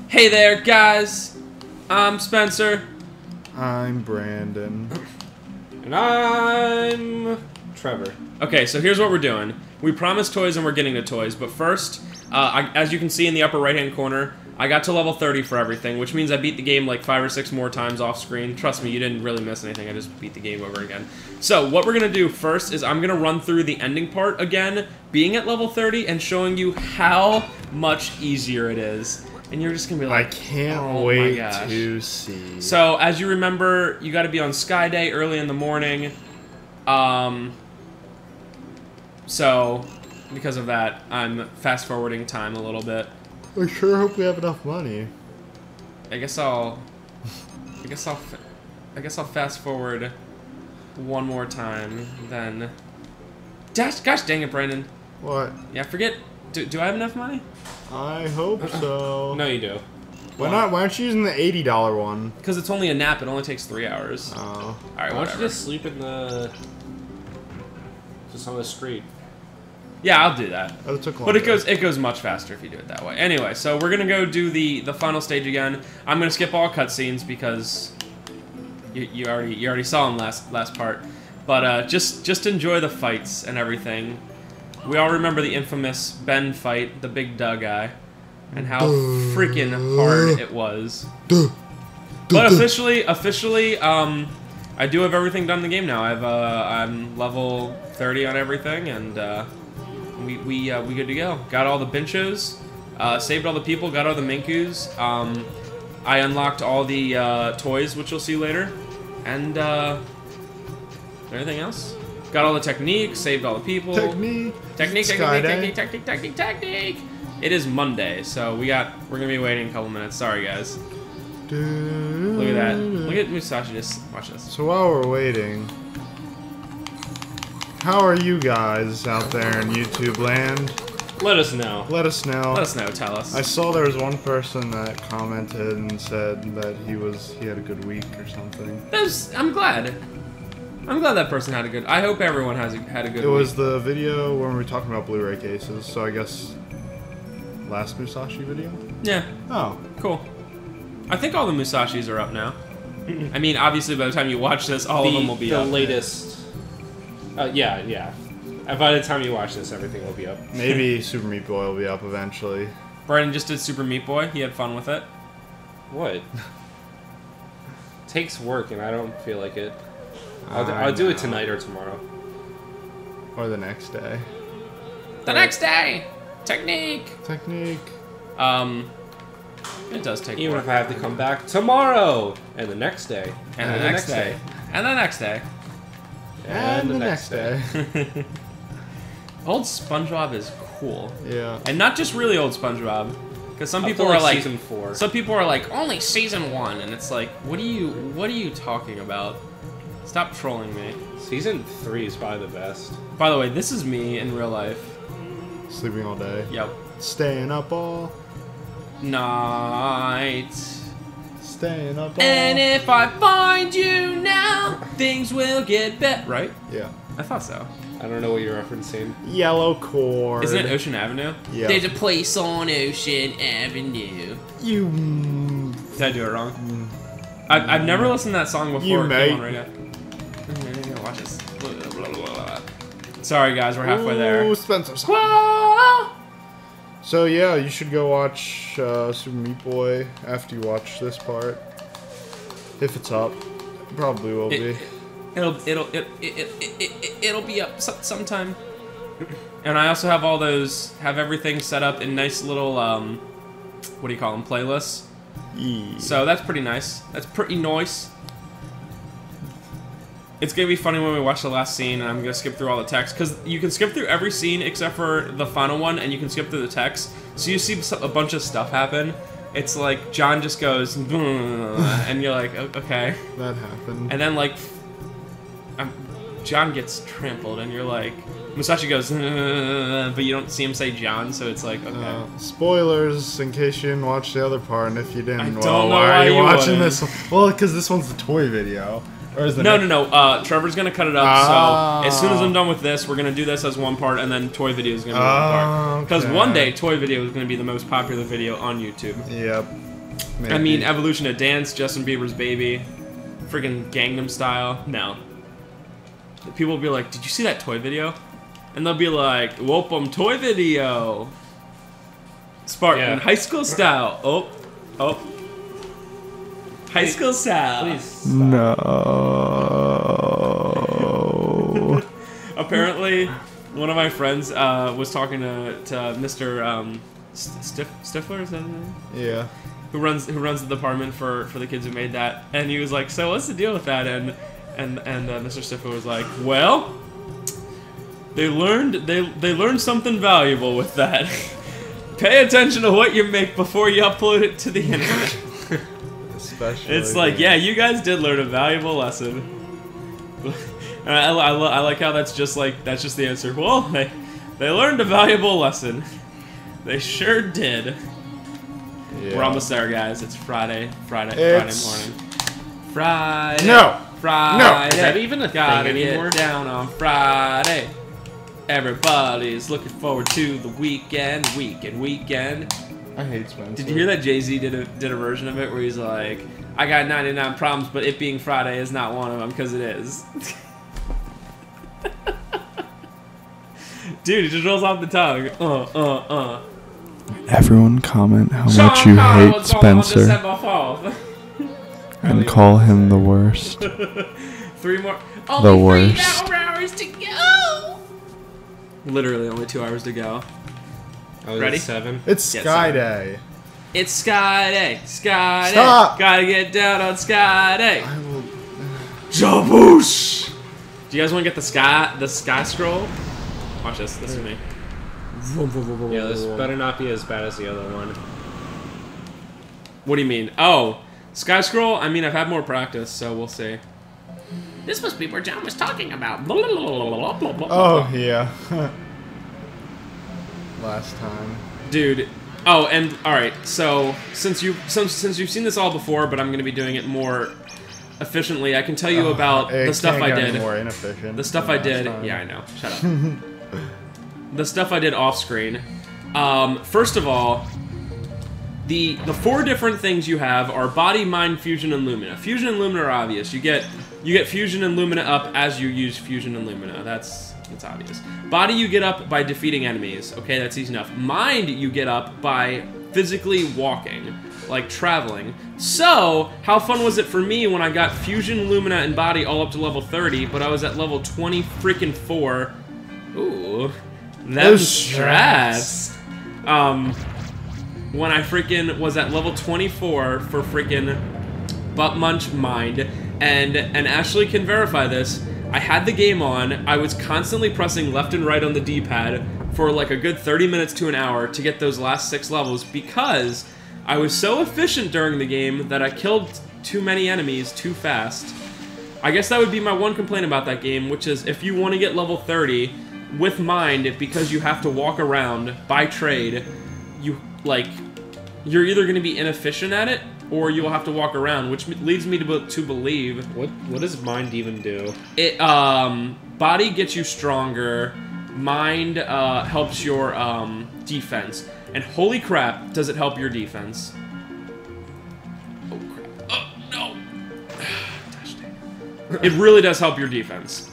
Hey there, guys. I'm Spencer. I'm Brandon. And I'm Trevor. Okay, so here's what we're doing. We promised toys and we're getting to toys, but first, as you can see in the upper right-hand corner, I got to level 30 for everything, which means I beat the game like 5 or 6 more times off screen. Trust me, you didn't really miss anything. I just beat the game over again. So what we're going to do first is I'm going to run through the ending part again, being at level 30, and showing you how much easier it is. And you're just going to be like, I can't oh wait my gosh. to see. So, as you remember, you got to be on Sky Day early in the morning. So, because of that, I'm fast-forwarding time a little bit. I sure hope we have enough money. I guess I'll fast-forward one more time, then... Gosh dang it, Brandon. What? Yeah, forget... Do I have enough money? I hope so. No, you do. Why not? Why aren't you using the $80 one? Because it's only a nap. It only takes 3 hours. Oh. Alright, Why don't whatever. you just sleep in the... just on the street? Yeah, I'll do that. Oh, it took But longer. it goes much faster if you do it that way. Anyway, so we're gonna go do the final stage again. I'm gonna skip all cutscenes because you already saw them last part. But just enjoy the fights and everything. We all remember the infamous Ben fight, the big duh guy, and how freaking hard it was. But officially, I do have everything done in the game now. I'm level 30 on everything, and we good to go. Got all the benchos, saved all the people, got all the minkus. I unlocked all the toys, which you'll see later, and anything else. Got all the techniques, saved all the people. Technique. Technique. It is Monday, so we're gonna be waiting a couple minutes. Sorry, guys. Look at that. Look at Musashi. Just watch this. So while we're waiting, how are you guys out there in YouTube land? Let us know. Let us know. Let us know. Tell us. I saw there was one person that commented and said that he had a good week or something. I'm glad. I'm glad that person had a good... I hope everyone had a good week. It was the video when we were talking about Blu-ray cases, so I guess last Musashi video? Yeah. Oh. Cool. I think all the Musashis are up now. I mean, obviously, by the time you watch this, all of them will be up. The latest... yeah. And by the time you watch this, everything will be up. Maybe Super Meat Boy will be up eventually. Brandon just did Super Meat Boy. He had fun with it. What? Takes work, and I don't feel like it. I'll do it tonight or tomorrow. Or the next day. The next day! Technique! Technique. It does take Even work. if I have to come back tomorrow, and the next day, And the next day. And the next day. And the next day. Old SpongeBob is cool. Yeah. And not just really old SpongeBob. Because some Up people to, are like... season 4. Some people are like, only season 1. And it's like, what are you talking about? Stop trolling me. Season 3 is probably the best. By the way, this is me in real life. Sleeping all day. Yep. Staying up all. Night. Staying up all. And if I find you now, things will get better. Right? Yeah. I thought so. I don't know what you're referencing. Yellow cord. Isn't it Ocean Avenue? Yeah. There's a place on Ocean Avenue. You. Did I do it wrong? I've never listened to that song before. You It may. came on radio. Watch this. Sorry, guys, we're halfway there. Ooh, Spenser. Whoa! So yeah, you should go watch Super Meat Boy after you watch this part. If it's up, it probably will be. It'll be up sometime. And I also have have everything set up in nice little what do you call them, playlists. Yeah. So that's pretty nice. That's pretty nice. It's gonna be funny when we watch the last scene, and I'm gonna skip through all the text, because you can skip through every scene except for the final one, and you can skip through the text. So you see a bunch of stuff happen. It's like John just goes, and you're like, okay. That happened. And then like, John gets trampled, and you're like, Musashi goes, but you don't see him say John, so it's like, okay. Spoilers in case you didn't watch the other part, and if you didn't, I well, don't know why why are you you watching wouldn't. this one? Well, because this one's the toy video. Or is the No, next... no, no. Trevor's gonna cut it up. Ah. So as soon as I'm done with this, we're gonna do this as one part, and then toy video is gonna be one part. Because one day, toy video is gonna be the most popular video on YouTube. Yep. Maybe. I mean, Evolution of Dance, Justin Bieber's Baby, freaking Gangnam Style. No. People will be like, "Did you see that toy video?" And they'll be like, "Whoopum toy video." Spartan High School Style. Oh. High School Style. Please stop. No. Apparently, one of my friends was talking to Mr. Stifler, is that his name? Yeah. Who runs the department for the kids who made that, and he was like, "So what's the deal with that?" And Mr. Stifler was like, "Well, they learned something valuable with that. Pay attention to what you make before you upload it to the internet." Especially. It's like, yeah, you guys did learn a valuable lesson. And I like how that's just the answer. Well, they learned a valuable lesson. They sure did. Yeah. We're almost there, guys. It's Friday morning. Friday. No. Friday. No. Is that even a Gotta thing anymore? get down on Friday. Everybody's looking forward to the weekend. I hate Spenser. Did you hear that Jay-Z did a version of it where he's like, "I got 99 problems, but it being Friday is not one of them because it is." Dude, it just rolls off the tongue. Everyone comment how Sean much you Connery hate was born on Spenser December 4th. and call him the worst. 3 more. The Only 3 worst. more hours to go. Literally only 2 hours to go. Oh, Ready? 7. It's Yes, Sky sir. Day. It's Sky Day. Sky Stop. Day. Gotta get down on Sky Day. I will. Jaboosh! Do you guys want to get the sky scroll? Watch this. This is me. Yeah, this better not be as bad as the other one. What do you mean? Oh, sky scroll? I mean, I've had more practice, so we'll see. This must be where John was talking about. Oh yeah. Last time. Dude. Oh, and all right. So since you've seen this all before, but I'm gonna be doing it more efficiently, I can tell you about the stuff I did. More inefficient. The stuff than I did. last time. Yeah, I know. Shut up. The stuff I did off screen. First of all, the 4 different things you have are body, mind, fusion, and lumina. Fusion and lumina are obvious. You get fusion and lumina up as you use fusion and lumina. That's obvious. Body you get up by defeating enemies. Okay, that's easy enough. Mind you get up by physically walking, like traveling. So, how fun was it for me when I got fusion, lumina, and body all up to level 30, but I was at level 20 freaking 4. Ooh. Those strats. When I freaking was at level 24 for freaking Butt Munch Mind, and Ashley can verify this, I had the game on, I was constantly pressing left and right on the D-pad for like a good 30 minutes to an hour to get those last 6 levels because I was so efficient during the game that I killed too many enemies too fast. I guess that would be my one complaint about that game, which is if you want to get level 30 with Mind, because you have to walk around by trade, you're either going to be inefficient at it or you will have to walk around, which leads me to believe What does mind even do? it body gets you stronger, mind helps your defense, and holy crap, does it help your defense? Oh crap! Oh no! Gosh dang. It really does help your defense.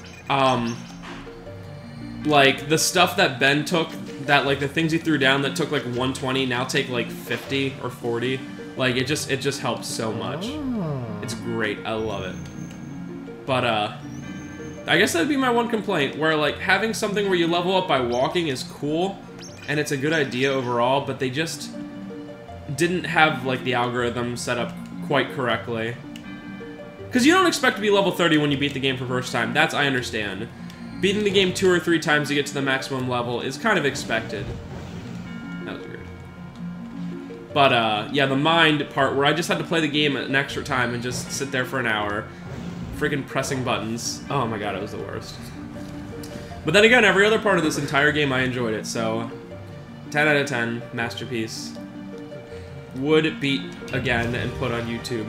Like the stuff that Ben took, like the things he threw down that took like 120 now take like 50 or 40. Like it just helps so much. Oh. It's great. I love it. But I guess that'd be my one complaint, where like having something where you level up by walking is cool and it's a good idea overall, but they just didn't have like the algorithm set up quite correctly. Cuz you don't expect to be level 30 when you beat the game for the first time. That's I understand. Beating the game 2 or 3 times to get to the maximum level is kind of expected. That was weird. But, yeah, the mind part where I just had to play the game an extra time and just sit there for an hour, freaking pressing buttons. Oh my god, it was the worst. But then again, every other part of this entire game, I enjoyed it, so 10 out of 10, masterpiece. Would beat again and put on YouTube.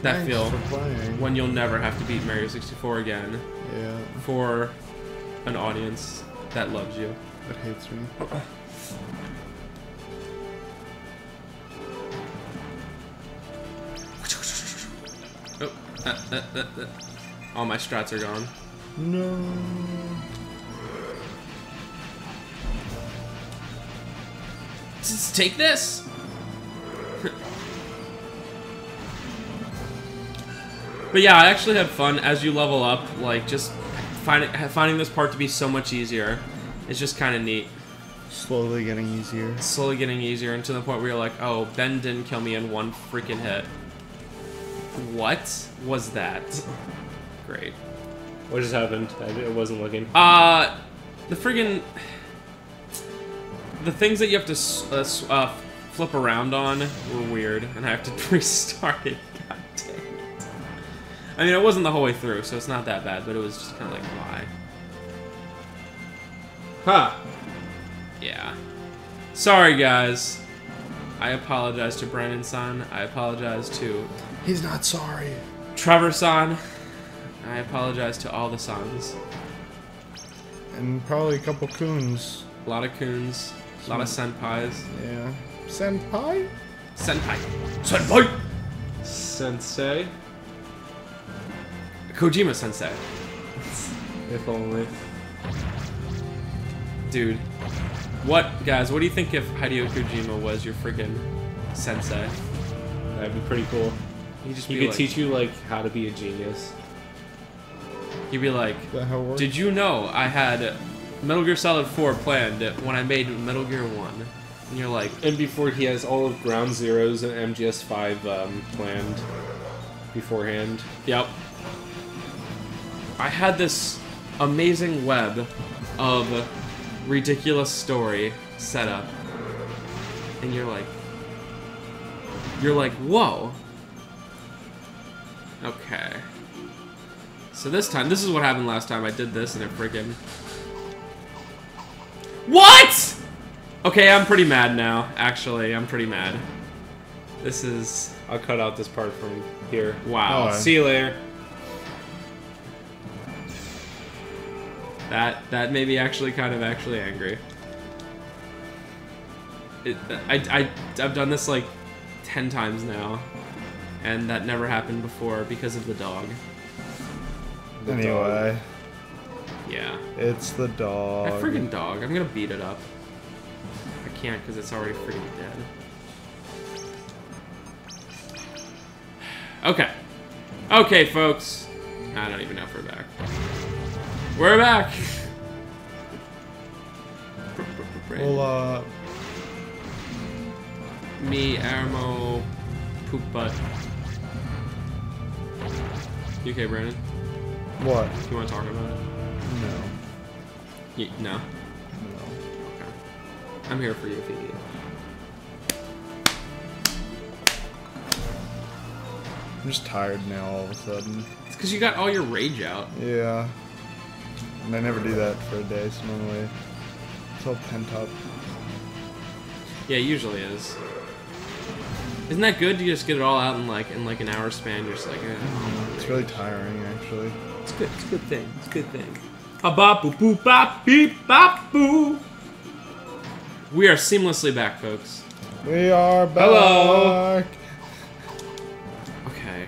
that Thanks feel for playing. when you'll never have to beat Mario 64 again Yeah, for an audience that loves you. that hates me. Oh, all my strats are gone. No. Just take this. But yeah, I actually had fun as you level up. Like just finding this part to be so much easier. It's just kind of neat. Slowly getting easier. Slowly getting easier, and to the point where you're like, oh, Ben didn't kill me in one freaking hit. What was that? Great. What just happened? I wasn't looking. The friggin' the things that you have to flip around on were weird, and I have to restart it. God dang it. I mean, it wasn't the whole way through, so it's not that bad, but it was just kind of like, why? Huh. Yeah. Sorry, guys. I apologize to Brandon-san. I apologize to He's not sorry. Trevor-san. I apologize to all the sons. And probably a couple coons. A lot of coons. A lot of senpais. Yeah. Senpai? Senpai. Senpai! Sensei. Kojima-sensei. If only. Dude. What, guys, what do you think if Hideo Kojima was your freaking sensei? That'd be pretty cool. He'd just He be could like, teach you like how to be a genius. he'd be like, Is that how it works? did you know I had Metal Gear Solid 4 planned when I made Metal Gear 1? And you're like, And before he has all of Ground Zeroes and MGS5 planned beforehand. yep. I had this amazing web of ridiculous story set up. And you're like, whoa. Okay. So this time, this is what happened last time. I did this and it freaking... What?! Okay, I'm pretty mad now. Actually, I'm pretty mad. This is... I'll cut out this part from here. Wow. Oh, See you later. That made me actually kind of angry. I've done this like 10 times now, and that never happened before because of the dog. Anyway, Yeah. it's the dog. That freaking dog. I'm gonna beat it up. I can't because it's already freaking dead. Okay. Okay, folks. I don't even know if we're back. We're back! Well, Me, Aramo, Poop Butt. You okay, Brandon? what? You want to talk about it? No. No? No. Okay. I'm here for you if you need it. I'm just tired now all of a sudden. It's because you got all your rage out. Yeah. And I never do that for a day, so normally it's all pent up. Yeah, it usually is. Isn't that good? You just get it all out in like an hour span. You're just like, It's really tiring, actually. it's good. It's a good thing. It's a good thing. A bop boop boop bop beep bop boo. We are seamlessly back, folks. We are back. Hello. Okay.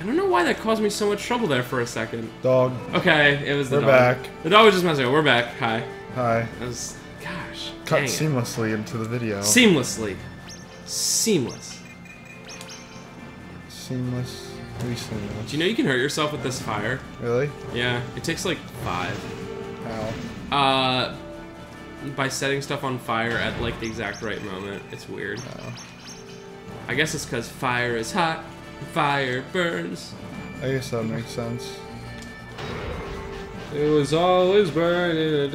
I don't know why that caused me so much trouble there for a second. Dog. Okay, it was the We're dog. back. The dog was just messing with. We're back. Hi. Hi. That was, gosh. Cut dang it. seamlessly into the video. Seamlessly. Seamless. Seamless. Seamless. Do you know you can hurt yourself with this fire? Really? Yeah, it takes like 5. How? By setting stuff on fire at like the exact right moment. It's weird. Oh. I guess it's because fire is hot, fire burns. I guess that makes sense. It was always burning.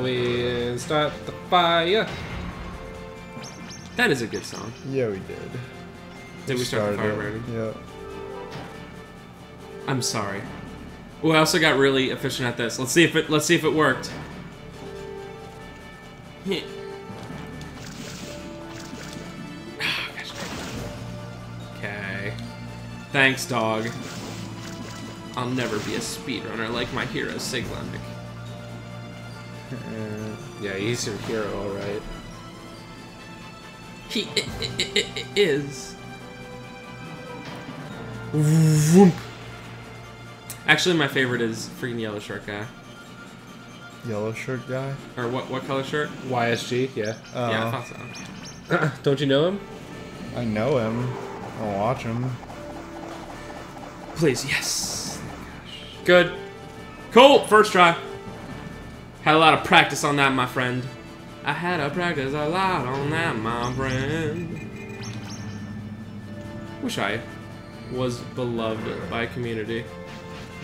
We start the fire. That is a good song. Yeah, we did. Did we start the fire burning? Yeah. I'm sorry. Well, I also got really efficient at this. Let's see if it worked. Okay. Thanks, dog. I'll never be a speedrunner like my hero, Siglandic. Yeah, he's your hero, alright. He is. Actually, my favorite is freaking yellow shirt guy. Yellow shirt guy? Or what color shirt? YSG, yeah. Yeah, I thought so. Don't you know him? I know him. I'll watch him. Please, yes. Good. Cool, first try. Had a lot of practice on that, my friend. I had to practice a lot on that, my friend. Wish I was beloved by a community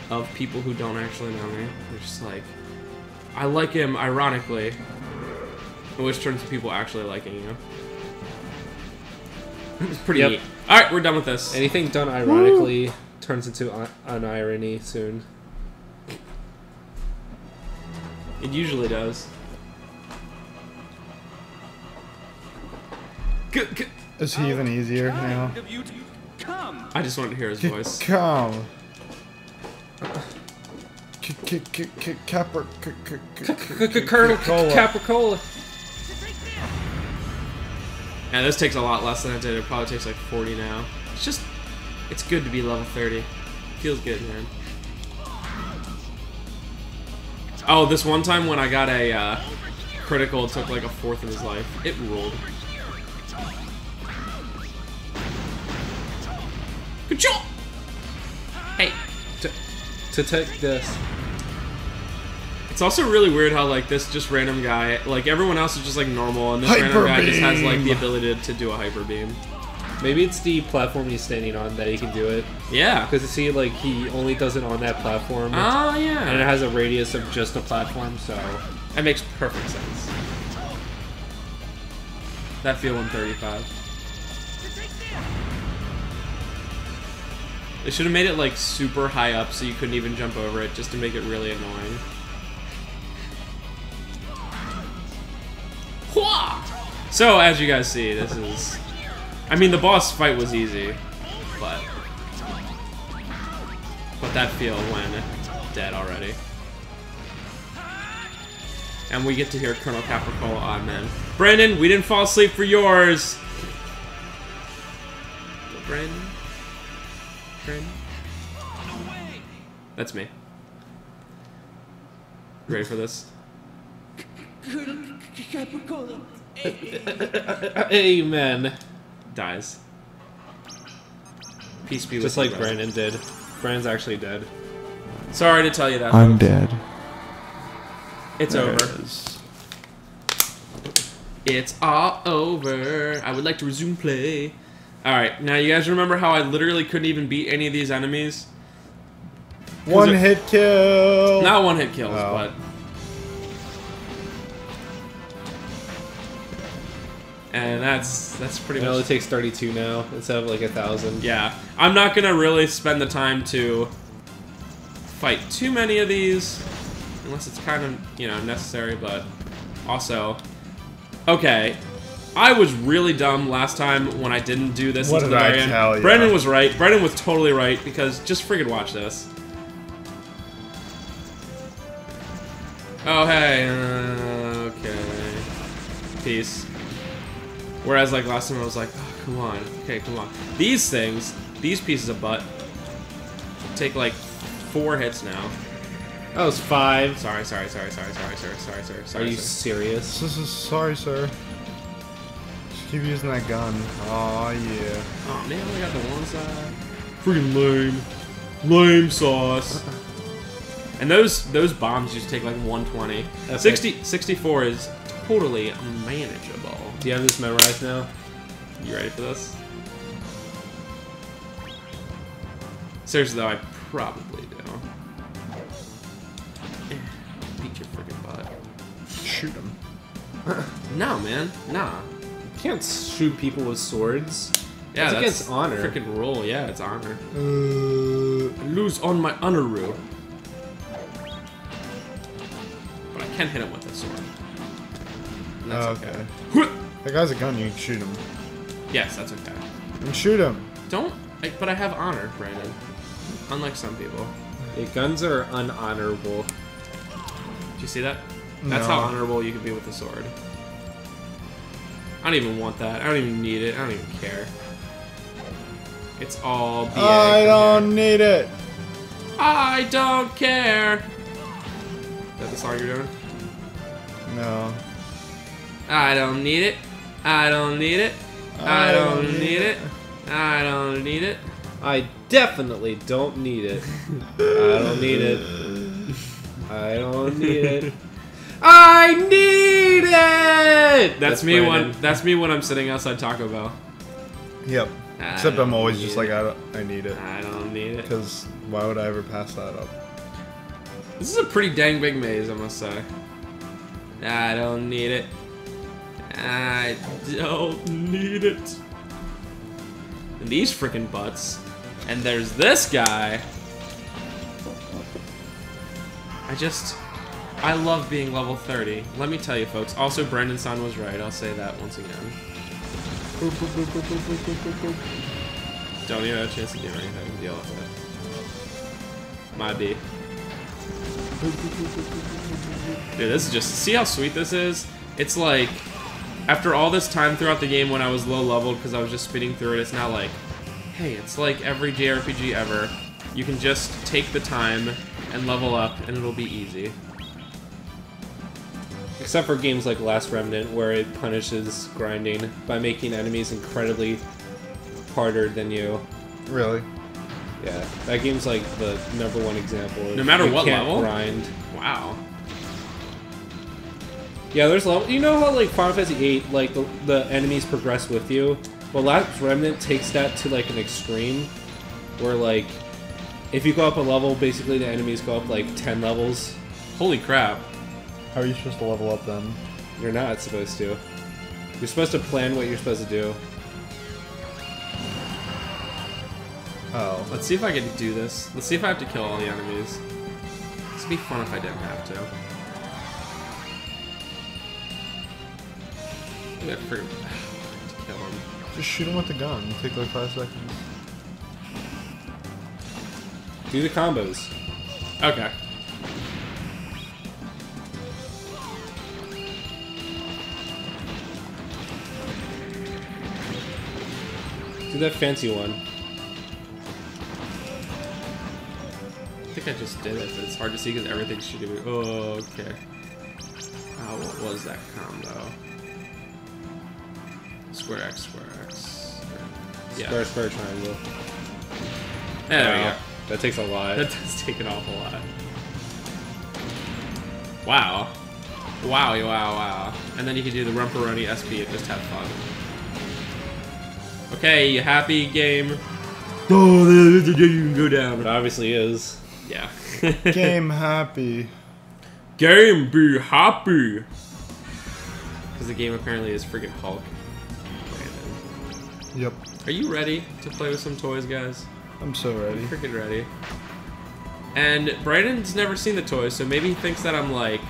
of people who don't actually know me. They're just like, I like him ironically, which turns to people actually liking you. It's pretty neat. Alright, we're done with this. Anything done ironically turns into an irony soon. It usually does. Is he even easier now? I just wanted to hear his voice. Come. Colonel Capricola. And this takes a lot less than it did. It probably takes like 40 now. It's just, it's good to be level 30. Feels good, man. Oh, this one time when I got a critical, it took like a fourth of his life. It ruled. Good job! Hey. To take this. It's also really weird how like this just random guy, like everyone else is just like normal, and this Hyper random guy just has beam. like the ability to do a hyper beam. Maybe it's the platform he's standing on that he can do it. Yeah. Because you see, like, he only does it on that platform. Oh, yeah. And it has a radius of just a platform, so... That makes perfect sense. That feel 135. They should have made it, like, super high up so you couldn't even jump over it, just to make it really annoying. So, as you guys see, this is... I mean, the boss fight was easy, but that feel when dead already. And we get to hear Colonel Capricola on, man. Brandon, we didn't fall asleep for yours! Brandon? Brandon? That's me. Ready for this? Colonel Capricola. Amen. Dies. Peace be with Just you, like brother. Brandon did. Brandon's actually dead. Sorry to tell you that. I'm folks. dead. It's There over. it is. It's all over. I would like to resume play. Alright, now you guys remember how I literally couldn't even beat any of these enemies? One hit kill. Not one hit kills, Oh. but... And that's pretty It much... only takes 32 now, instead of like 1,000. Yeah. I'm not gonna really spend the time to fight too many of these, unless it's kind of, you know, necessary, but also... Okay. I was really dumb last time when I didn't do this What until the did I very end. tell ya? Brendan was right. Brendan was totally right, because just friggin' watch this. Oh, hey. Okay. Peace. Whereas, like, last time I was like, oh, come on. Okay, come on. These things, these pieces of butt, take, like, 4 hits now. That was 5. Sorry. Are you serious? Sorry, sir. Just keep using that gun. Aw, yeah. Oh, man, I got the one side. Freaking lame. Lame sauce. And those bombs just take, like, 120. That's 64 is totally manageable. Do you have this memorized now? You ready for this? Seriously though, I probably do. Beat your freaking butt. Shoot him. No, man. Nah. You can't shoot people with swords. Yeah, That's that's against honor. Freaking rule. Yeah, it's honor. I lose on my honor rule. But I can hit him with a sword. That's Oh, okay. That guy's a gun. You can shoot him. Yes, that's okay. You can shoot him. Don't. But I have honor, Brandon. Unlike some people. Yeah, guns are unhonorable. Do you see that? That's how honorable you can be with the sword. I don't even want that. I don't even need it. I don't even care. It's all BA. I don't need it. I don't care. Is that the song you're doing? No. I don't need it. I don't need it. I don't need it. I don't need it. I definitely don't need it. I don't need it. I don't need it. I need it. That's me Brandon. when that's me when I'm sitting outside Taco Bell. Yep. I Except I'm don't always need just it. like, I need it. I don't need it. Because why would I ever pass that up? This is a pretty dang big maze, I must say. I don't need it. I don't need it. And these freaking butts. And there's this guy. I love being level 30. Let me tell you, folks. Also, Brendan Son was right. I'll say that once again. Don't even have a chance to do anything. Deal with it. My B. Dude, this is just... See how sweet this is? It's like... After all this time throughout the game when I was low leveled because I was just speeding through it, it's now like... Hey, it's like every JRPG ever. You can just take the time and level up and it'll be easy. Except for games like Last Remnant, where it punishes grinding by making enemies incredibly harder than you. Really? Yeah, that game's like the #1 example. Of No matter you what can't level? grind. Wow. Yeah, there's level. You know how like Final Fantasy VIII, like the enemies progress with you. Well, Last Remnant takes that to like an extreme, where like if you go up a level, basically the enemies go up like 10 levels. Holy crap. How are you supposed to level up then? You're not supposed to. You're supposed to plan what you're supposed to do. Oh. Let's see if I can do this. Let's see if I have to kill all the enemies. This would be fun if I didn't have to. I'm gonna freaking to kill him. Just shoot him with the gun. You take like 5 seconds. Do the combos. Okay. Do that fancy one. I think I just did it, but it's hard to see because everything's shooting me. Oh, okay. Oh, what was that combo? Square X, square X. Yeah. Square, square, triangle. Yeah, there we Wow. That takes a lot. go. That does take an awful lot. Wow. Wow, wow, wow. And then you can do the Rumperoni SP and just have fun. Okay, you happy, game? Oh, you can go It down. obviously is. Yeah. Game happy. Game be happy. Because the game apparently is friggin' Hulk. Brandon. Yep. Are you ready to play with some toys, guys? I'm so ready. Freaking ready. And Brandon's never seen the toys, so maybe he thinks that I'm like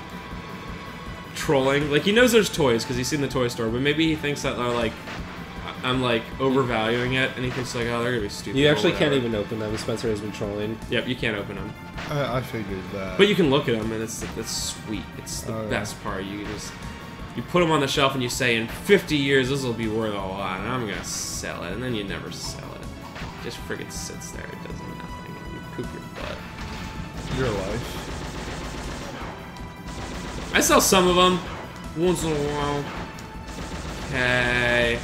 trolling. Like he knows there's toys because he's seen the toy store, but maybe he thinks that I'm like overvaluing it, and he thinks like, oh, they're gonna be stupid. You or actually can't whatever. even open them. Spencer has been trolling. Yep, you can't open them, I figured that. but you can look at them, and it's sweet. It's the Oh, yeah. best part. You can just put them on the shelf, and you say, in 50 years this will be worth a lot, and I'm gonna sell it, and then you never sell it. It just friggin' sits there. It does nothing, and you poop your butt. Your life. I sell some of them once in a while. Okay.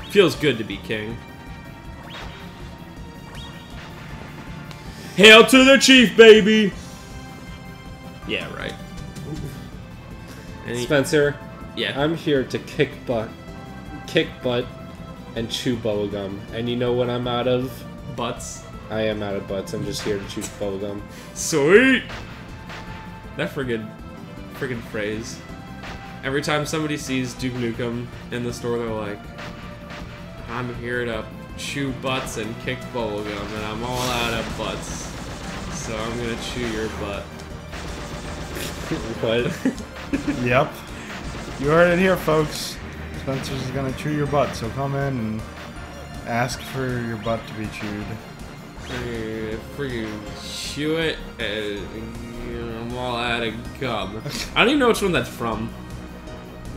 Feels good to be king. Hail to the chief, baby! Yeah, right. Spencer, Yeah. I'm here to kick butt, and chew bubblegum. And you know what I'm out of? Butts. I am out of butts. I'm just here to chew bubblegum. Sweet! That friggin' phrase. Every time somebody sees Duke Nukem in the store, they're like, I'm here to chew butts and kick bubblegum, and I'm all out of butts. So I'm gonna chew your butt. What? Yep. You heard it here, folks. Spencer's gonna chew your butt, so come in and ask for your butt to be chewed. Freaking chew it, and I'm all out of gum. I don't even know which one that's from.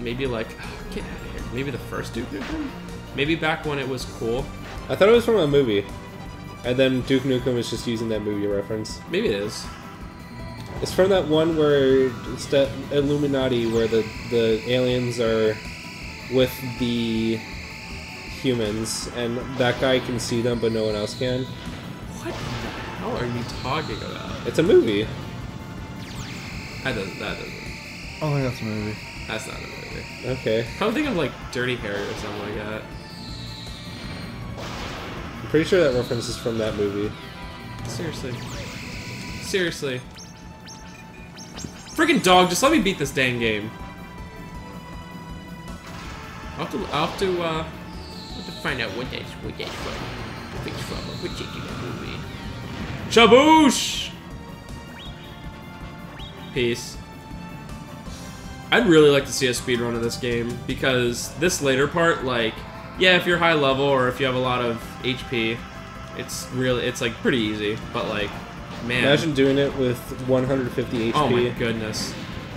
Maybe like, get out of here. Maybe the first Duke Nukem? Maybe back when it was cool. I thought it was from a movie. And then Duke Nukem was just using that movie reference. Maybe it is. It's from that one where it's that Illuminati where the aliens are with the humans and that guy can see them but no one else can. What the hell are you talking about? It's a movie. That doesn't. I don't think that's a movie. That's not a movie. Okay. Probably think of like Dirty Harry or something like that. I'm pretty sure that reference is from that movie. Seriously. Seriously. Freaking dog, just let me beat this dang game. I'll have to find out what that's from. What it's from. What particular movie. Shaboosh! Peace. I'd really like to see a speedrun of this game, because this later part, like, yeah, if you're high level or if you have a lot of HP, it's like pretty easy, but like, man. Imagine doing it with 150 HP. Oh my goodness.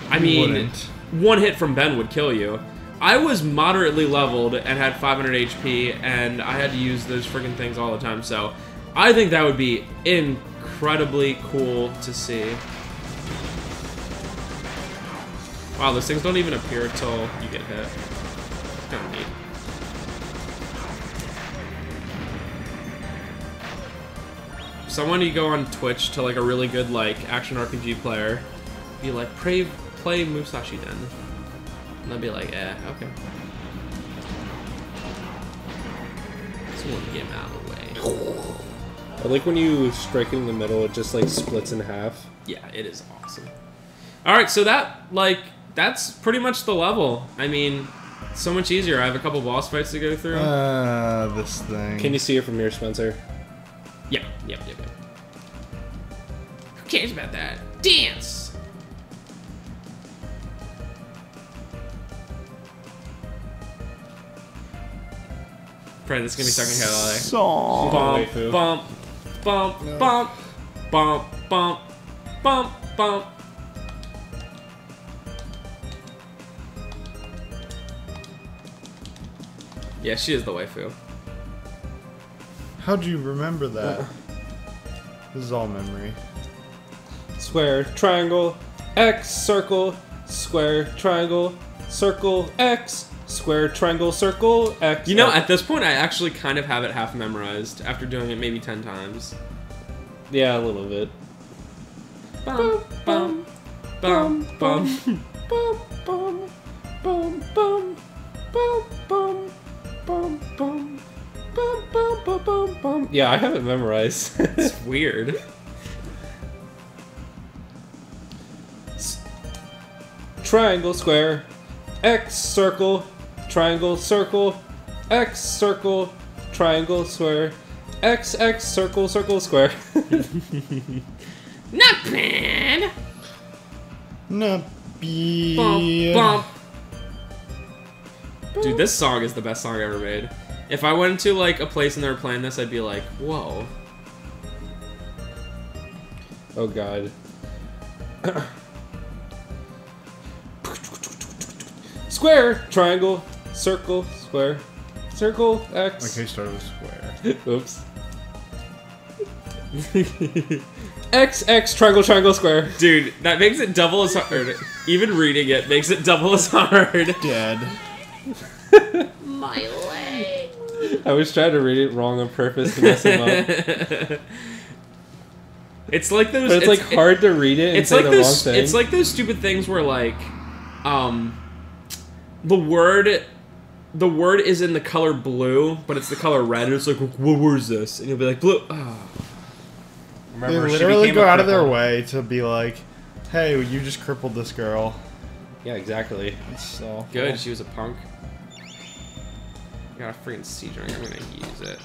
I mean, one hit from Ben would kill you. I was moderately leveled and had 500 HP, and I had to use those freaking things all the time, so I think that would be incredibly cool to see. Wow, those things don't even appear until you get hit. It's kind of neat. Someone you go on Twitch to like a really good like action RPG player, be like, play Musashi then. And they'll be like, okay. Just want to get him out of the way. I like when you strike it in the middle, it just like splits in half. Yeah, it is awesome. Alright, so that's pretty much the level. I mean, so much easier. I have a couple boss fights to go through. This thing. Can you see it from here, Spencer? Yeah. Who cares about that? Dance! Probably this is gonna be stuck in here all day. Song. Bump, bump, bump, bump, bump, bump, bump. Yeah, she is the waifu. How'd you remember that? This is all memory. Square, triangle, X, circle, square, triangle, circle, X, square, triangle, circle, X. You know, at this point, I actually kind of have it half memorized after doing it maybe 10 times. Yeah, a little bit. Bum, bum, bum, bum. Bum, bum, bum, bum, bum, bum, bum, bum, bum, bum, bum, bum, bum. Yeah, I have it memorized. It's weird. Triangle, square, X, circle, triangle, circle, X, circle, triangle, square, X, X, circle, circle, square. Not bad. Not be. Bump, bump. Dude, this song is the best song ever made. If I went to like a place and they were playing this, I'd be like, whoa. Oh god. Square, triangle, circle, square, circle, X. Okay, started with square. Oops. X, X, triangle, triangle, square. Dude, that makes it double as hard. Even reading it makes it double as hard. Dead. My leg. I was trying to read it wrong on purpose to mess him up. It's like those. But it's like hard to read it and It's say like the those. wrong thing. It's like those stupid things where like, the word is in the color blue, but it's the color red. And it's like, what word is this? And you'll be like, blue. Oh. They Remember, she literally became go a out of their cripple. way to be like, hey, you just crippled this girl. Yeah, exactly. It's so Good, she was a punk. I got a freaking siege ring. I'm gonna use it.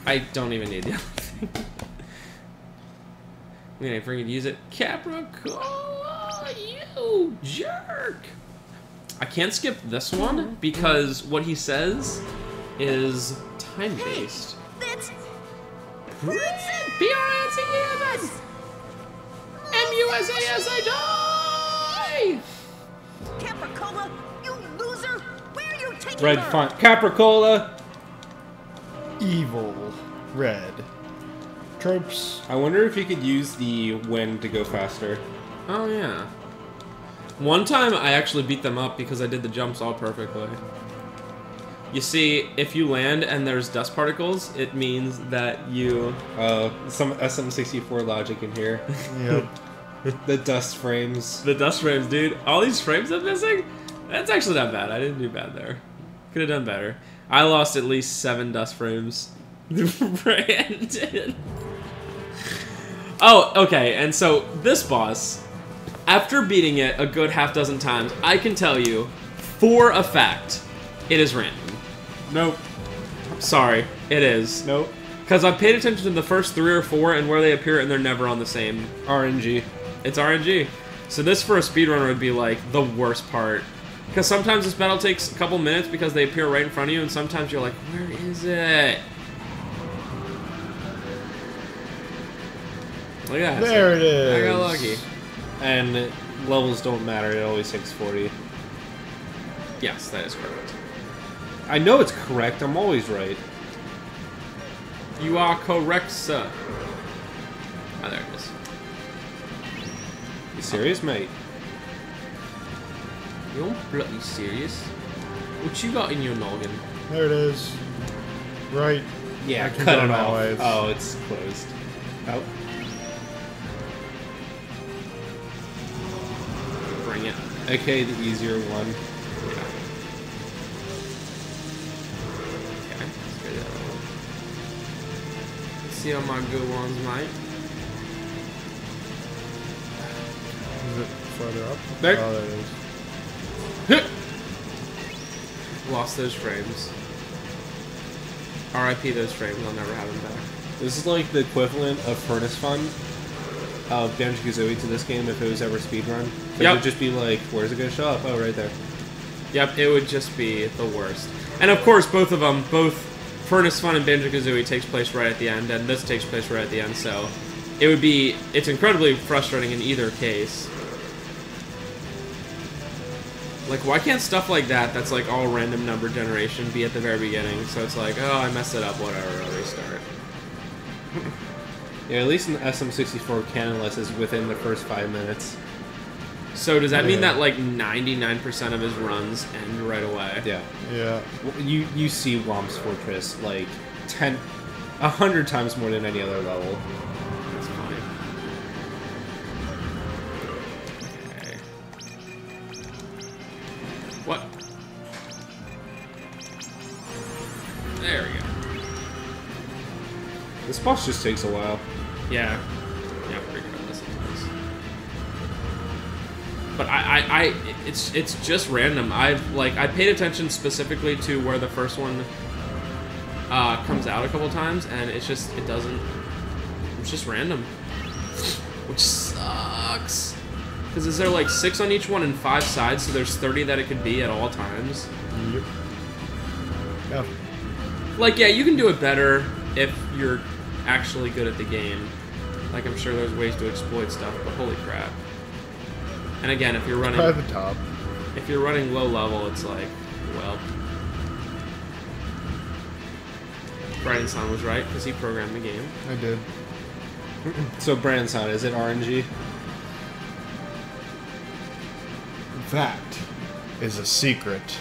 I don't even need the other thing. I'm gonna freaking use it. Capricola, You jerk! I can't skip this one because what he says is time-based. That's B-R-I-N-C-E-S! M-U-S-A-S-H-I! Capricola, you loser! Where are you taking Red her? font. Capricola! Evil. Red. Tropes. I wonder if you could use the wind to go faster. Oh, yeah. One time I actually beat them up because I did the jumps all perfectly. You see, if you land and there's dust particles, it means that you... Some SM64 logic in here. Yep. The dust frames. The dust frames, dude. All these frames I'm missing? That's actually not bad. I didn't do bad there. Could have done better. I lost at least 7 dust frames. Brandon. Oh, okay. And so this boss, after beating it a good half dozen times, I can tell you, for a fact, it is random. Nope. Sorry, it is. Nope. Because I've paid attention to the first 3 or 4 and where they appear, and they're never on the same. RNG. It's RNG. So this for a speedrunner would be like the worst part. Because sometimes this battle takes a couple minutes because they appear right in front of you, and sometimes you're like, where is it? Look at that. There it is. I got lucky. And levels don't matter, it always takes 40. Yes, that is correct. I know it's correct, I'm always right. You are correct, sir. Oh, there it is. You serious, mate? You're bloody serious? What you got in your noggin? There it is. Right. Yeah, I can cut go it that off. way. Oh, it's closed. Oh. Bring it. Okay, the easier one. Okay, let's go the other one. Let's see all my good ones, mate. Is it further up? There. Oh, there it is. Lost those frames. RIP those frames, I'll never have them back. This is like the equivalent of Furnace Fun of Banjo-Kazooie to this game if it was ever speedrun. It Yep. would just be like, where's it gonna show up? Oh, right there. Yep, it would just be the worst. And of course, both of them, both Furnace Fun and Banjo-Kazooie takes place right at the end, and this takes place right at the end, so it's incredibly frustrating in either case. Like, why can't stuff like that, that's like all random number generation, be at the very beginning? So it's like, oh, I messed it up, whatever, I'll restart. Yeah, at least in the SM64 canonless is within the first 5 minutes. So does that mean Yeah. that like 99% of his runs end right away? Yeah. Yeah. You see Womp's Fortress like 100 times more than any other level. That's funny. Okay. What? There we go. This boss just takes a while. Yeah. Yeah, pretty good at this sometimes. But it's just random. I paid attention specifically to where the first one comes out a couple times, and it's just random, which sucks. Because is there like 6 on each one and 5 sides, so there's 30 that it could be at all times. Yep. Yeah. Like, yeah, you can do it better if you're actually good at the game. Like, I'm sure there's ways to exploit stuff, but holy crap. And again, if you're running... Probably the top. If you're running low level, it's like, well... Brian-san was right, because he programmed the game. I did. So, Brandon, is it RNG? That is a secret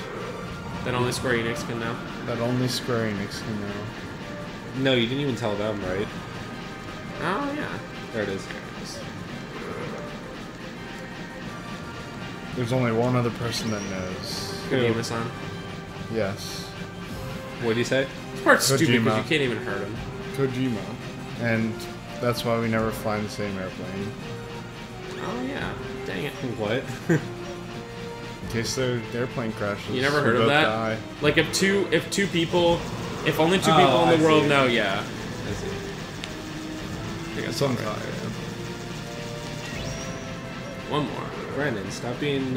That only Square Enix can know. that only Square Enix can know. No, you didn't even tell them, right? Oh, yeah. There it is. There it is. There's only one other person that knows. Kojima-san. Yes. What do you say? This part's stupid because Kojima. you can't even hurt him. Kojima. And that's why we never fly in the same airplane. Oh, yeah. Dang it. What? In case their airplane crashes. You never we heard of both that? die. Like, if only two people Oh, in the I world see. know, yeah. I see. I think I saw Sometimes. right there. One more. Brandon, stop being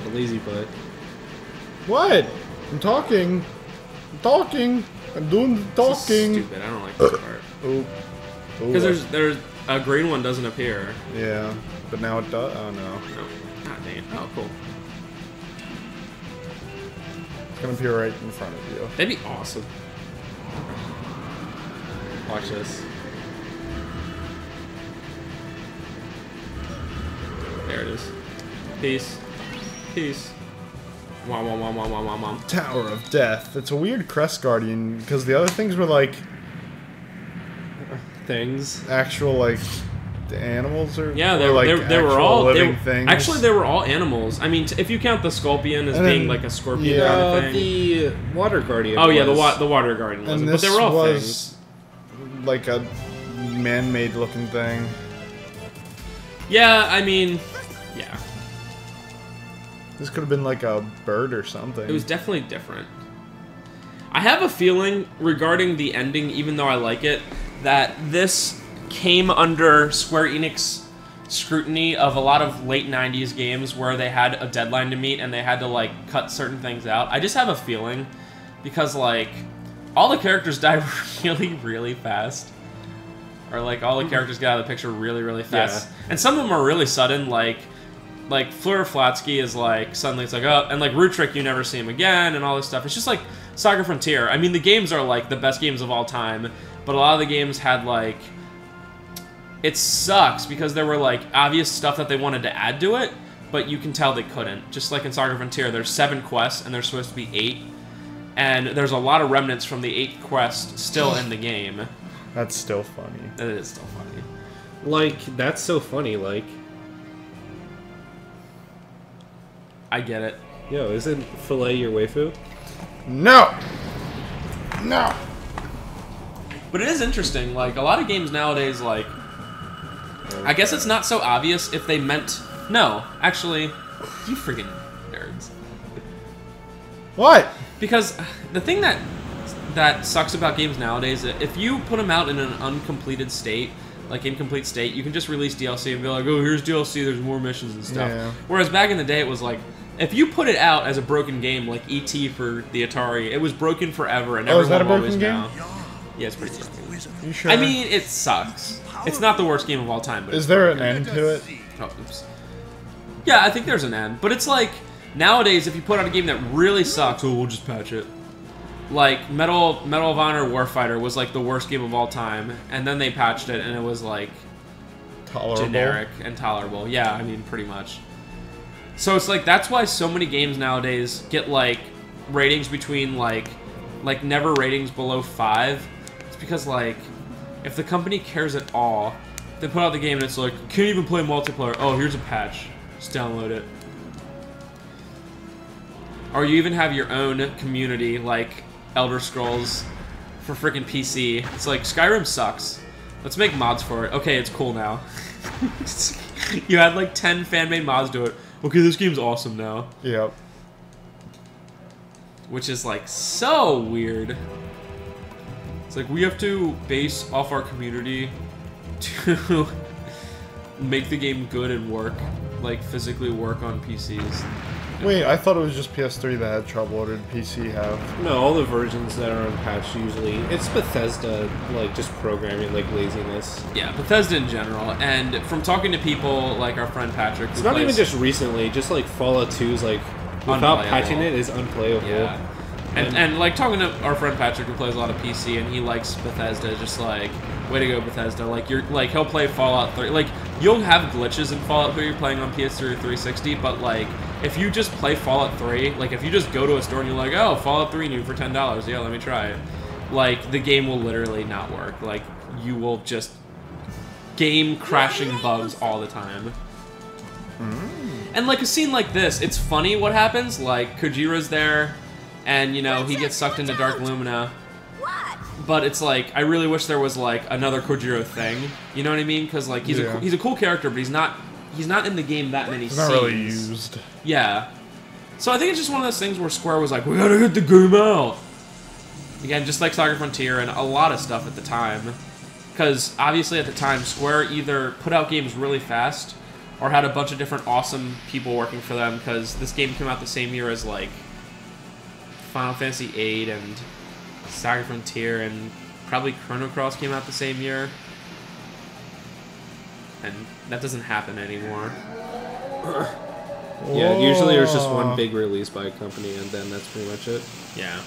a lazy butt. What? I'm talking. I'm talking. I'm doing the This is talking. stupid. I don't like this part. Oh. Because there's a green one doesn't appear. Yeah, but now it does. Oh no. No. God dang it. Oh, cool. It's gonna appear right in front of you. That'd be awesome. Watch this. There it is. Peace. Peace. Wom wom wom wom wom wom wom. Tower of Death. It's a weird Crest Guardian because the other things were like Things. actual like animals or Yeah, or, like they were actual all living things. Actually, they were all animals. I mean, if you count the scorpion as And being then- like a scorpion yeah. kind of thing. The water guardian. Oh yeah, was. the water guardian was, and but this they were all things. was like a man-made looking thing. Yeah, I mean, yeah, This could have been like a bird or something. it was definitely different. I have a feeling regarding the ending, even though I like it, that this came under Square Enix scrutiny of a lot of late 90s games where they had a deadline to meet and they had to like cut certain things out. I just have a feeling because like all the characters die really, really fast. Or like all the characters get out of the picture really, really fast. Yeah. And some of them are really sudden, like Fleur Flatsky is like suddenly it's like oh, and like Rutrick you never see him again and all this stuff. It's just like Saga Frontier. I mean the games are like the best games of all time, but a lot of the games had like it sucks because there were like obvious stuff that they wanted to add to it, but you can tell they couldn't. Just like in Saga Frontier, there's 7 quests and there's supposed to be 8, and there's a lot of remnants from the 8th quest still in the game. That's still funny. It is still funny. Like, that's so funny, like... I get it. Yo, isn't filet your waifu? No! No! But it is interesting, like, a lot of games nowadays, like... I guess it's not so obvious if they meant... No, actually, you freaking nerds. What? Because the thing that sucks about games nowadays, if you put them out in an uncompleted state, like incomplete state, you can just release DLC and be like, oh, here's DLC, there's more missions and stuff. Yeah. Whereas back in the day, it was like, if you put it out as a broken game, like E.T. for the Atari, it was broken forever, and Oh, is everyone that a will broken always game? know. Yeah, it's pretty broken. You sure? I mean, it sucks. It's not the worst game of all time, but is it's there an broken. end to it? Oh, oops. Yeah, I think there's an end, but it's like nowadays if you put out a game that really sucks, oh, we'll just patch it. Like Medal of Honor Warfighter was like the worst game of all time, and then they patched it, and it was like Tolerable. generic and tolerable. Yeah, I mean pretty much. So it's like that's why so many games nowadays get like ratings between like never ratings below 5. It's because like if the company cares at all, they put out the game and it's like can't even play multiplayer. Oh, here's a patch. Just download it. Or you even have your own community like Elder Scrolls for freaking PC. It's like Skyrim sucks. Let's make mods for it. Okay, it's cool now. You had like 10 fan-made mods to it. Okay, this game's awesome now. Yep. Which is like so weird. It's like we have to base off our community to make the game good and work, like physically work on PCs. Wait, I thought it was just PS3 that had trouble. Or did PC have? No, all the versions that are unpatched usually... It's Bethesda, like, just programming, like, laziness. Yeah, Bethesda in general. And from talking to people like our friend Patrick, who It's not plays- even just recently, just, like, Fallout 2's, like, without Unplayable. patching it is unplayable. Yeah. And like talking to our friend Patrick who plays a lot of PC and he likes Bethesda, just like way to go Bethesda. Like you're like he'll play Fallout 3. Like you'll have glitches in Fallout 3 you're playing on PS3 or 360, but like if you just play Fallout 3, like if you just go to a store and you're like, oh, Fallout 3 new for $10, yeah, let me try it. Like the game will literally not work. Like you will just game crashing bugs all the time. And like a scene like this, it's funny what happens. Like Kojira's there. And, you know, he gets sucked into Dark Lumina. What? But it's like, I really wish there was, like, another Kojiro thing. You know what I mean? Because, like, he's a cool character, but he's not in the game that many It's scenes. not really used. Yeah. So I think it's just one of those things where Square was like, we gotta get the game out. Again, just like Saga Frontier and a lot of stuff at the time. Because, obviously, at the time, Square either put out games really fast, or had a bunch of different awesome people working for them, because this game came out the same year as like Final Fantasy VIII and Saga Frontier, and probably Chrono Cross came out the same year. And that doesn't happen anymore. Yeah, usually there's just one big release by a company, and then that's pretty much it. Yeah.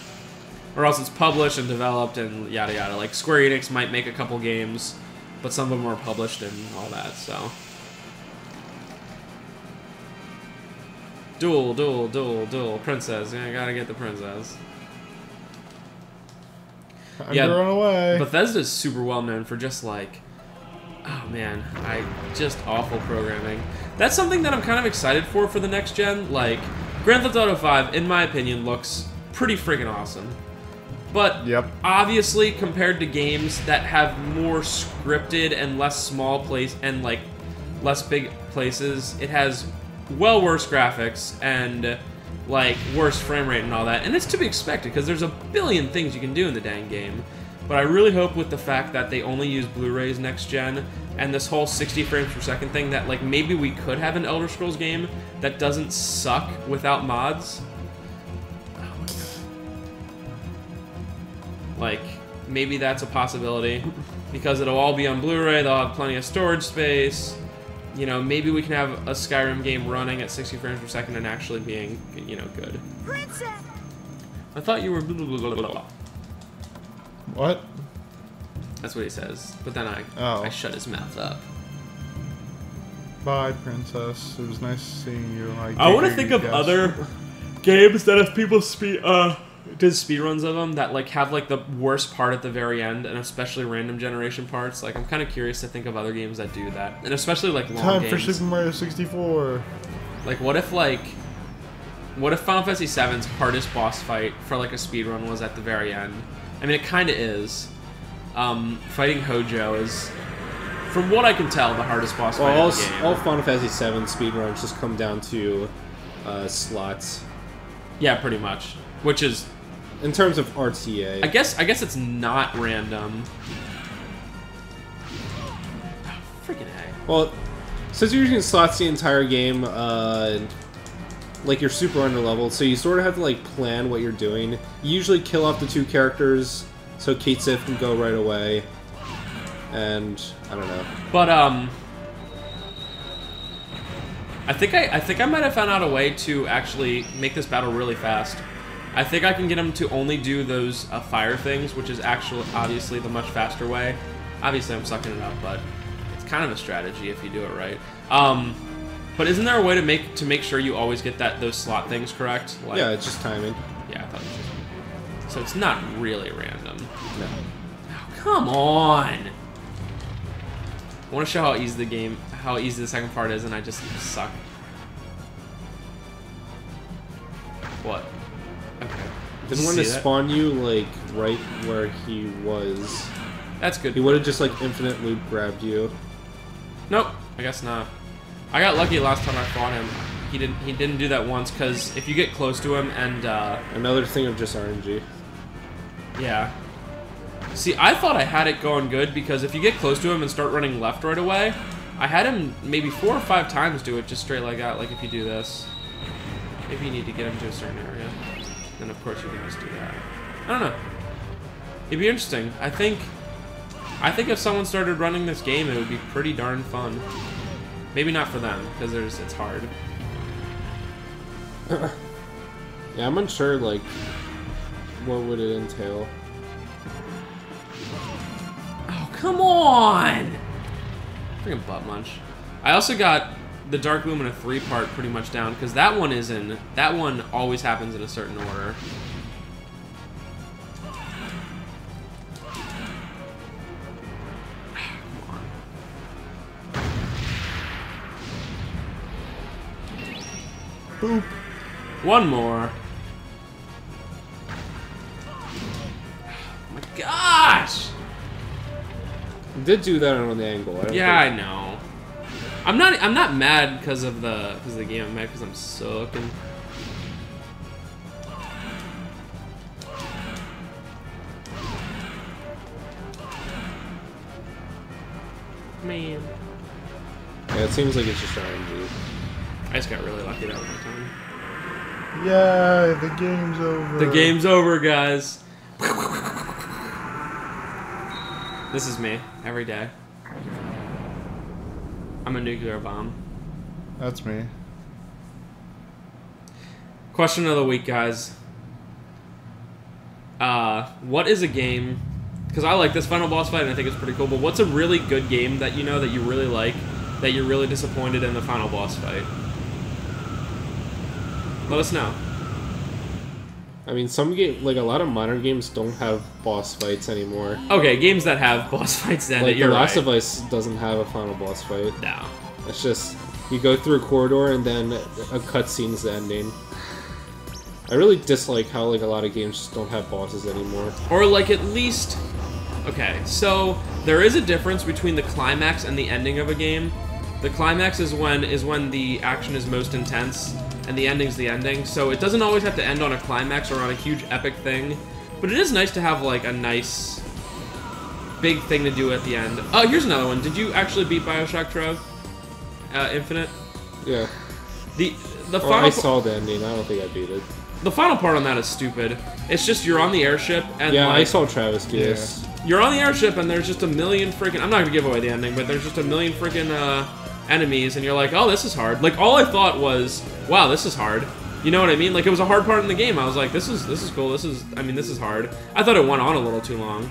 Or else it's published and developed and yada yada. Like Square Enix might make a couple games, but some of them are published and all that, so. Duel, princess. Yeah, I gotta get the princess. Time to run away. Bethesda's super well known for just like, oh man, just awful programming. That's something that I'm kind of excited for the next gen. Like, Grand Theft Auto 5, in my opinion, looks pretty freaking awesome. But obviously, compared to games that have more scripted and less small place and like less big places, it has well worse graphics and like worse frame rate and all that. And it's to be expected because there's a billion things you can do in the dang game. But I really hope with the fact that they only use Blu-rays next gen and this whole 60 frames per second thing that like maybe we could have an Elder Scrolls game that doesn't suck without mods. Oh my god. Like, maybe that's a possibility because it'll all be on Blu-ray, they'll have plenty of storage space. You know, maybe we can have a Skyrim game running at 60 frames per second and actually being, you know, good. Princess! I thought you were blah, blah, blah, blah, blah. What? That's what he says. But then Oh. I shut his mouth up. Bye, princess. It was nice seeing you. I want to think of other games that if people did speedruns of them that like have like the worst part at the very end, and especially random generation parts. Like, I'm kind of curious to think of other games that do that, and especially like long Time games. for Super Mario 64. Like, what if Final Fantasy VII's hardest boss fight for like a speedrun was at the very end? I mean, it kind of is. Fighting Hojo is, from what I can tell, the hardest boss fight in the game. All Final Fantasy VII speedruns just come down to slots. Yeah, pretty much. Which is, in terms of RTA, I guess it's not random. Oh, freaking A. Well, since you're using slots the entire game, like you're super underleveled, so you sort of have to like plan what you're doing. You usually kill off the two characters so Kate Sif can go right away, and I don't know. But I think I might have found out a way to actually make this battle really fast. I think I can get him to only do those fire things, which is actually obviously the much faster way. Obviously, I'm sucking it up, but it's kind of a strategy if you do it right. But isn't there a way to make sure you always get those slot things correct? Like, Yeah, it's just timing. yeah, I thought it was just, so it's not really random. No. Oh, come on! I want to show how easy the second part is, and I just suck. What? Okay. Didn't want to spawn you like right where he was. That's good. He would have just like infinite loop grabbed you. Nope, I guess not. I got lucky last time I fought him. He didn't do that once, because if you get close to him and Another thing of just RNG. yeah. See, I thought I had it going good because if you get close to him and start running left right away, I had him maybe 4 or 5 times do it just straight like that. Like if you do this, if you need to get him to a certain area, then of course you can just do that. I don't know. It'd be interesting. I think if someone started running this game, it would be pretty darn fun. Maybe not for them because it's hard. Yeah, I'm unsure like what would it entail. Oh, come on! Freaking butt munch. I also got the Dark Lumina 3 part pretty much down, because that one always happens in a certain order. Come on. Boop. One more. Oh my gosh! You did do that on the angle. Yeah, I know. I'm not mad because of the game. I'm mad because I'm sucking. Man. Yeah, it seems like it's just RNG. I just got really lucky that one time. Yeah, the game's over. The game's over, guys. This is me every day. I'm a nuclear bomb. That's me. Question of the week, guys. What is a game? Because I like this final boss fight and I think it's pretty cool. But what's a really good game that you know that you really like, that you're really disappointed in the final boss fight? Let us know. I mean, some game, like a lot of modern games, don't have boss fights anymore. Okay, games that have boss fights then. Like you're The Last right. of Us doesn't have a final boss fight. No. It's just you go through a corridor and then a cutscene's the ending. I really dislike how like a lot of games just don't have bosses anymore. Or like at least, okay, so there is a difference between the climax and the ending of a game. The climax is when the action is most intense, and the ending's the ending. So it doesn't always have to end on a climax or on a huge epic thing, but it is nice to have like a nice big thing to do at the end. Oh, here's another one. Did you actually beat BioShock Trev? Infinite? Yeah. The Well, final I saw the ending. I don't think I beat it. the final part on that is stupid. It's just you're on the airship and Yeah, like, I saw Travis do this. you're on the airship and there's just a million freaking, I'm not gonna give away the ending, but there's just a million freaking enemies and you're like, oh, this is hard. Like all I thought was, wow, this is hard. You know what I mean? Like it was a hard part in the game. I was like, this is cool. This is hard. I thought it went on a little too long.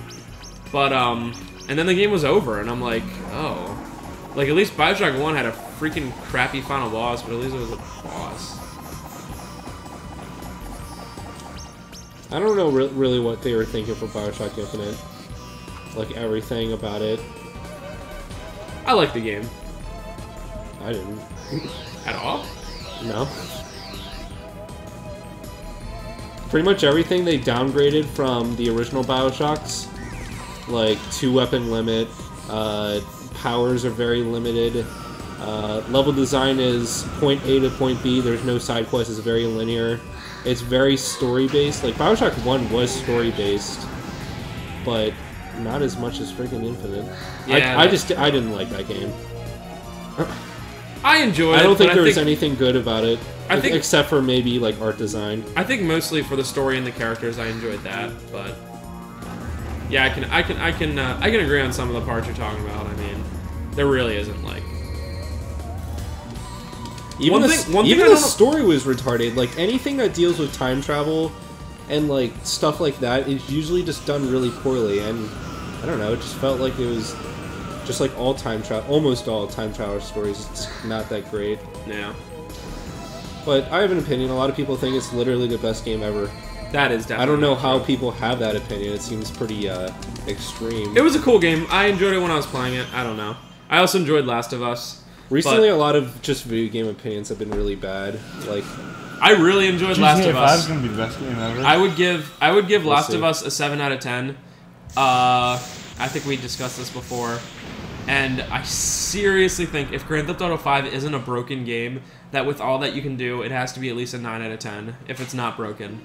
But and then the game was over and I'm like, oh. Like at least BioShock 1 had a freaking crappy final boss, but at least it was a boss. I don't know really what they were thinking for BioShock Infinite. Like everything about it. I like the game. I didn't. At all? No. Pretty much everything they downgraded from the original BioShocks. Like 2-weapon limit, powers are very limited. Level design is point A to point B. There's no side quests. It's very linear. It's very story-based. Like, BioShock 1 was story-based, but not as much as freaking Infinite. Yeah, I didn't like that game. I enjoyed it. I don't think but there was anything good about it, I think- except for maybe, like, art design. I think mostly for the story and the characters, I enjoyed that. But yeah, I can agree on some of the parts you're talking about. I mean, there really isn't like. Even One the, thing I even don't- the story was retarded. Like, anything that deals with time travel and, like, stuff like that is usually just done really poorly. And, I don't know, it just felt like it was just like almost all time travel stories. It's not that great. Yeah, But I have an opinion. A lot of people think it's literally the best game ever. that is definitely. I don't know how people have that opinion. It seems pretty, extreme. It was a cool game. I enjoyed it when I was playing it. I don't know. I also enjoyed Last of Us. Recently, a lot of just video game opinions have been really bad. Like, I really enjoyed Last of GTA 5 is Us. gonna be the best game ever. I would give Last see. of Us a 7 out of 10. I think we discussed this before. And I seriously think if Grand Theft Auto 5 isn't a broken game, that with all that you can do, it has to be at least a 9 out of 10 if it's not broken.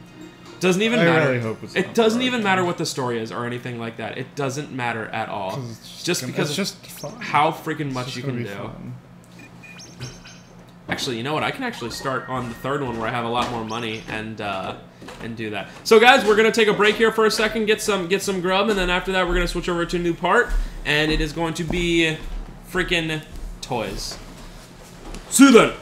Doesn't even I matter. really hope it's it not doesn't broken. even matter what the story is or anything like that. It doesn't matter at all. 'Cause it's Just gonna- because it's of just fun. how freaking It's much just you gonna can be do. fun. Actually, you know what? I can actually start on the third one where I have a lot more money and do that. So, guys, we're gonna take a break here for a second, get some grub, and then after that, we're gonna switch over to a new part, and it is going to be freaking toys. See you then.